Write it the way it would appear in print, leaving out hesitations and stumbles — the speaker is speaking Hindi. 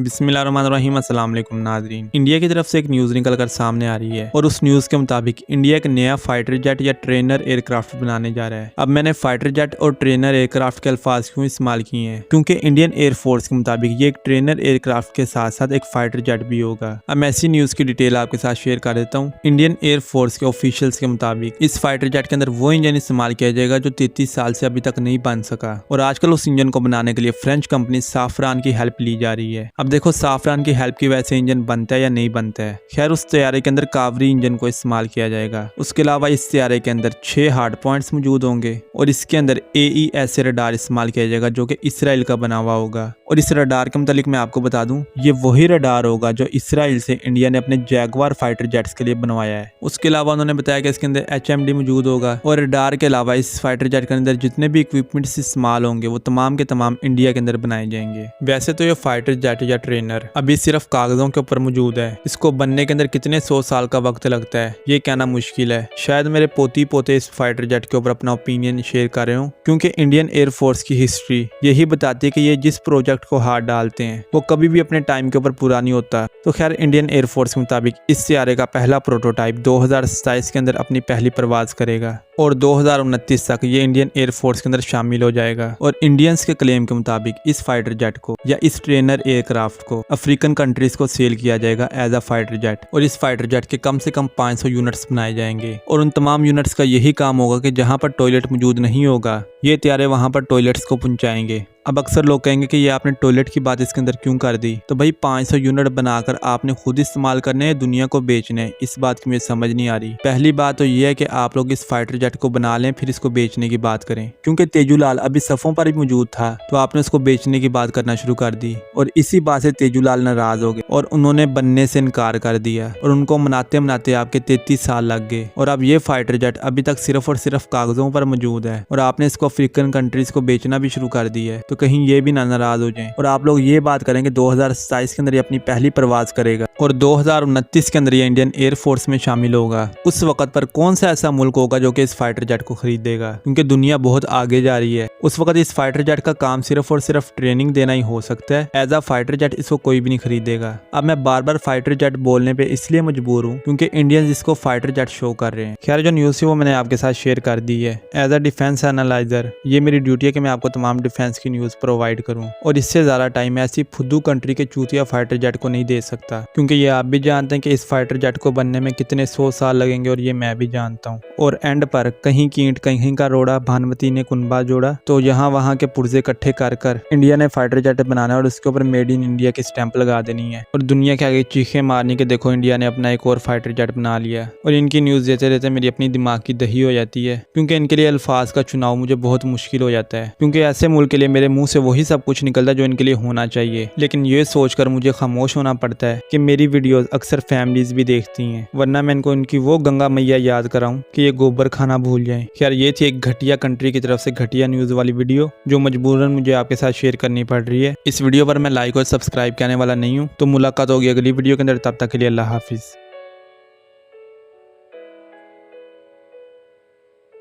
बिस्मिल्लाहिर्रहमानिर्रहीम। अस्सलाम वालेकुम नाज़रीन। इंडिया की तरफ से एक न्यूज़ निकल कर सामने आ रही है और उस न्यूज़ के मुताबिक इंडिया एक नया फाइटर जेट या ट्रेनर एयरक्राफ्ट बनाने जा रहा है। अब मैंने फाइटर जेट और ट्रेनर एयरक्राफ्ट के अल्फाज क्यों इस्तेमाल किए हैं, क्योंकि इंडियन एयरफोर्स के मुताबिक ये एक ट्रेनर एयरक्राफ्ट के साथ साथ एक फाइटर जेट भी होगा। अब मैं ऐसी न्यूज़ की डिटेल आपके साथ शेयर कर देता हूँ। इंडियन एयरफोर्स के ऑफिशियल्स के मुताबिक इस फाइटर जेट के अंदर वो इंजन इस्तेमाल किया जाएगा जो 33 साल से अभी तक नहीं बन सका, और आजकल उस इंजन को बनाने के लिए फ्रेंच कंपनी साफरान की हेल्प ली जा रही है। अब देखो साफरान की हेल्प की वजह से इंजन बनता है या नहीं बनता है। खैर उस तैयारे के अंदर कावरी इंजन को इस्तेमाल किया जाएगा। उसके अलावा इस तैयारे के अंदर 6 हार्ड पॉइंट्स मौजूद होंगे और इसके अंदर AES रडार इस्तेमाल किया जाएगा जो कि इसराइल का बना हुआ होगा। और इस रडार के मुतालिक मैं आपको बता दूं, ये वही रडार होगा जो इसराइल से इंडिया ने अपने जैगवार फाइटर जेट्स के लिए बनवाया है। उसके अलावा उन्होंने बताया कि इसके अंदर HMD मौजूद होगा और रडार के अलावा इस फाइटर जेट के अंदर जितने भी इक्विपमेंट्स इस्तेमाल होंगे वो तमाम के तमाम इंडिया के अंदर बनाए जाएंगे। वैसे तो ये फाइटर जेट या ट्रेनर अभी सिर्फ कागजों के ऊपर मौजूद है। इसको बनने के अंदर कितने 100 साल का वक्त लगता है ये कहना मुश्किल है। शायद मेरे पोती पोते इस फाइटर जेट के ऊपर अपना ओपिनियन शेयर कर रहे हो, क्योंकि इंडियन एयरफोर्स की हिस्ट्री यही बताती है कि ये जिस प्रोजेक्ट को हाथ डालते हैं वो कभी भी अपने टाइम के ऊपर पूरा नहीं होता। तो खैर इंडियन एयरफोर्स के मुताबिक इस सियारे का पहला प्रोटोटाइप 2027 के अंदर अपनी पहली परवाज करेगा और 2029 तक ये इंडियन एयरफोर्स के अंदर शामिल हो जाएगा। और इंडियंस के क्लेम के मुताबिक इस फाइटर जेट को या इस ट्रेनर एयरक्राफ्ट को अफ्रीकन कंट्रीज को सेल किया जाएगा एज अ फाइटर जेट, और इस फाइटर जेट के कम से कम 500 यूनिट्स बनाए जाएंगे। और उन तमाम यूनिट्स का यही काम होगा कि जहां पर टॉयलेट मौजूद नहीं होगा ये तैयारे वहां पर टॉयलेट्स को पहुंचाएंगे। अब अक्सर लोग कहेंगे कि ये आपने टॉयलेट की बात इसके अंदर क्यों कर दी। तो भाई 500 यूनिट बनाकर आपने खुद इस्तेमाल करने हैं, दुनिया को बेचने हैं, इस बात की मुझे समझ नहीं आ रही। पहली बात तो ये है कि आप लोग इस फाइटर जेट को बना लें फिर इसको बेचने की बात करें, क्योंकि तेजूलाल अभी सफ़ों पर ही मौजूद था तो आपने उसको बेचने की बात करना शुरू कर दी और इसी बात से तेजूलाल नाराज हो गए और उन्होंने बनने से इनकार कर दिया और उनको मनाते मनाते आपके 33 साल लग गए। और अब ये फाइटर जेट अभी तक सिर्फ और सिर्फ कागजों पर मौजूद है और आपने इसको अफ्रीकन कंट्रीज को बेचना भी शुरू कर दिया है। तो कहीं ये भी नाराज हो जाएं और आप लोग ये बात करेंगे 2027 के अंदर ये अपनी पहली परवाज करेगा और 2029 के अंदर ये इंडियन एयरफोर्स में शामिल होगा। उस वक्त पर कौन सा ऐसा मुल्क होगा जो कि इस फाइटर जेट को खरीदेगा, क्योंकि दुनिया बहुत आगे जा रही है। उस वक्त इस फाइटर जेट का काम सिर्फ और सिर्फ ट्रेनिंग देना ही हो सकता है। एज अ फाइटर जेट इसको कोई भी नहीं खरीदेगा। अब मैं बार बार फाइटर जेट बोलने पे इसलिए मजबूर हूँ क्योंकि इंडियंस इसको फाइटर जेट शो कर रहे हैं। खैर जो न्यूज़ थी वो मैंने आपके साथ शेयर कर दी है। एज अ डिफेंस एनालाइजर ये मेरी ड्यूटी है कि मैं आपको तमाम डिफेंस की न्यूज़ प्रोवाइड करूँ, और इससे ज़्यादा टाइम ऐसी फुद्दू कंट्री के चूतिया फाइटर जेट को नहीं दे सकता, क्योंकि ये आप भी जानते हैं कि इस फाइटर जेट को बनने में कितने 100 साल लगेंगे और ये मैं भी जानता हूँ। और एंड पर कहीं की ईंट कहीं का रोड़ा, भानुमती ने कुनबा जोड़ा, तो यहाँ वहाँ के पुर्जे इकट्ठे कर कर इंडिया ने फाइटर जेट बनाना और उसके ऊपर मेड इन इंडिया की स्टैंप लगा देनी है और दुनिया के आगे चीखें मारनी के देखो इंडिया ने अपना एक और फाइटर जेट बना लिया। और इनकी न्यूज़ देते रहते मेरी अपनी दिमाग की दही हो जाती है, क्योंकि इनके लिए अल्फाज का चुनाव मुझे बहुत मुश्किल हो जाता है, क्योंकि ऐसे मुल्क के लिए मेरे मुंह से वही सब कुछ निकलता है जो इनके लिए होना चाहिए। लेकिन ये सोचकर मुझे खामोश होना पड़ता है कि मेरी वीडियोस अक्सर फैमिलीज भी देखती हैं, वरना मैं इनको इनकी वो गंगा मैया याद कराऊं कि ये गोबर खाना भूल जाएं। खैर ये थी एक घटिया कंट्री की तरफ से घटिया न्यूज़ वाली वीडियो जो मजबूरन मुझे आपके साथ शेयर करनी पड़ रही है। इस वीडियो पर मैं लाइक और सब्सक्राइब करने वाला नहीं हूँ। तो मुलाकात होगी अगली वीडियो के अंदर, तब तक के लिए अल्लाह हाफिज़।